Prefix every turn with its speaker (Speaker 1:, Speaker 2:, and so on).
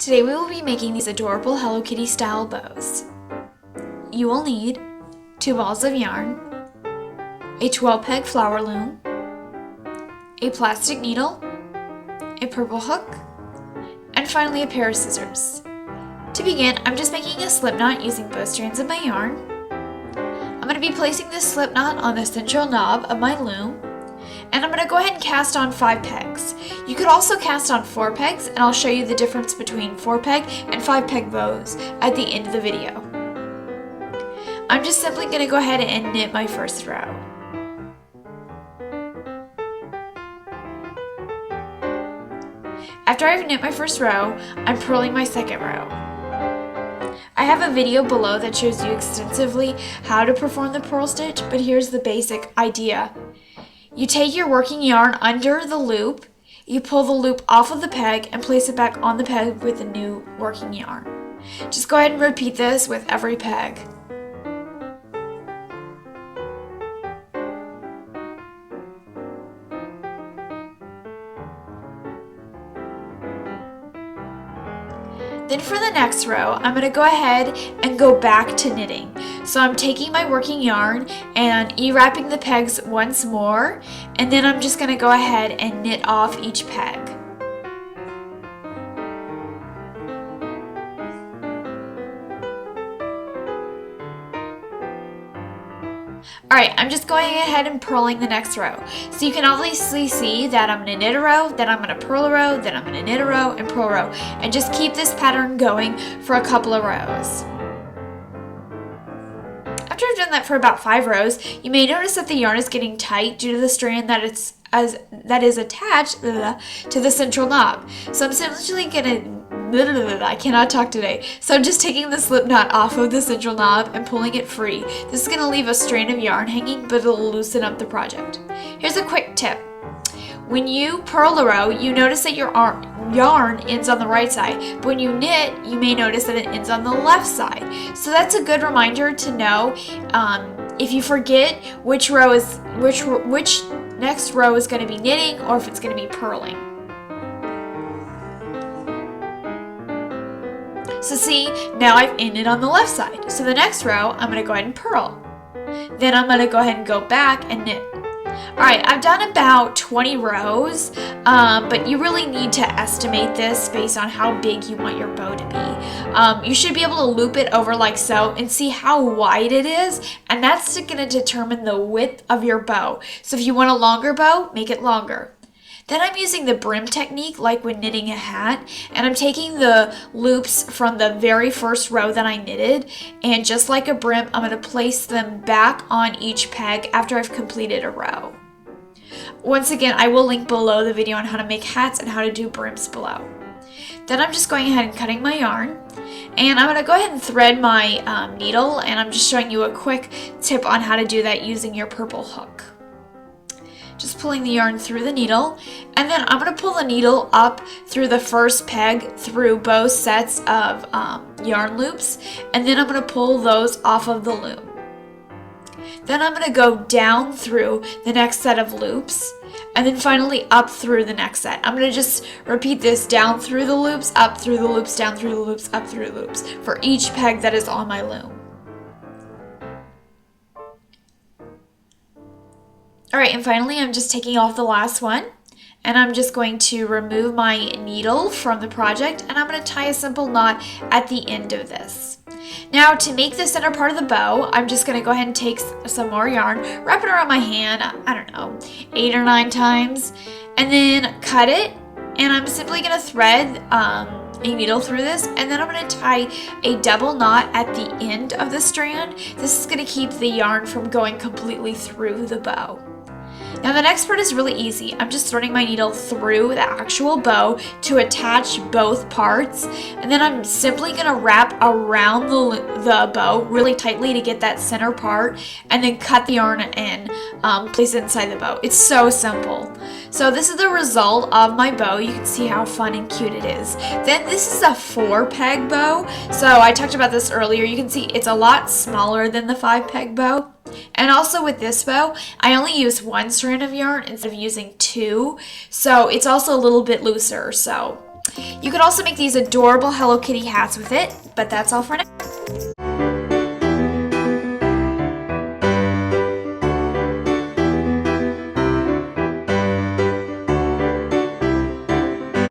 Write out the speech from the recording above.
Speaker 1: Today we will be making these adorable Hello Kitty style bows. You will need 2 balls of yarn, a 12 peg flower loom, a plastic needle, a purple hook, and finally a pair of scissors. To begin, I'm just making a slip knot using both strands of my yarn. I'm going to be placing this slip knot on the central knob of my loom, and I'm going to go ahead and cast on 5 pegs. You could also cast on 4 pegs, and I'll show you the difference between 4 peg and 5 peg bows at the end of the video. I'm just simply going to go ahead and knit my first row. After I've knit my first row, I'm purling my second row. I have a video below that shows you extensively how to perform the purl stitch, but here's the basic idea. You take your working yarn under the loop, you pull the loop off of the peg and place it back on the peg with the new working yarn. Just go ahead and repeat this with every peg. Then for the next row, I'm going to go ahead and go back to knitting. So I'm taking my working yarn and E-wrapping the pegs once more, and then I'm just going to go ahead and knit off each peg. Alright, I'm just going ahead and purling the next row. So you can obviously see that I'm going to knit a row, then I'm going to purl a row, then I'm going to knit a row, and purl a row. And just keep this pattern going for a couple of rows. After I've done that for about 5 rows, you may notice that the yarn is getting tight due to the strand that is attached to the central knob. So I'm simply going to I cannot talk today. So I'm just taking the slip knot off of the central knob and pulling it free. This is going to leave a strand of yarn hanging, but it'll loosen up the project. Here's a quick tip. When you purl a row, you notice that your yarn ends on the right side, but when you knit, you may notice that it ends on the left side. So that's a good reminder to know if you forget which next row is going to be knitting or if it's going to be purling. So see, now I've ended on the left side. So the next row, I'm going to go ahead and purl. Then I'm going to go ahead and go back and knit. Alright, I've done about 20 rows, but you really need to estimate this based on how big you want your bow to be. You should be able to loop it over like so and see how wide it is, and that's going to determine the width of your bow. So if you want a longer bow, make it longer. Then I'm using the brim technique like when knitting a hat, and I'm taking the loops from the very first row that I knitted, and just like a brim, I'm going to place them back on each peg after I've completed a row. Once again, I will link below the video on how to make hats and how to do brims below. Then I'm just going ahead and cutting my yarn, and I'm going to go ahead and thread my needle, and I'm just showing you a quick tip on how to do that using your purple hook. Just pulling the yarn through the needle, and then I'm going to pull the needle up through the first peg through both sets of yarn loops, and then I'm going to pull those off of the loom. Then I'm going to go down through the next set of loops, and then finally up through the next set. I'm going to just repeat this down through the loops, up through the loops, down through the loops, up through the loops for each peg that is on my loom. Alright, and finally I'm just taking off the last one, and I'm just going to remove my needle from the project, and I'm going to tie a simple knot at the end of this. Now to make the center part of the bow, I'm just going to go ahead and take some more yarn, wrap it around my hand, I don't know, 8 or 9 times, and then cut it, and I'm simply going to thread a needle through this, and then I'm going to tie a double knot at the end of the strand. This is going to keep the yarn from going completely through the bow. Now the next part is really easy. I'm just threading my needle through the actual bow to attach both parts, and then I'm simply going to wrap around the bow really tightly to get that center part, and then cut the yarn and place it inside the bow. It's so simple. So this is the result of my bow. You can see how fun and cute it is. Then this is a 4-peg bow. So I talked about this earlier. You can see it's a lot smaller than the 5-peg bow. And also with this bow, I only use 1 strand of yarn instead of using 2. So it's also a little bit looser. So You could also make these adorable Hello Kitty hats with it, but that's all for now.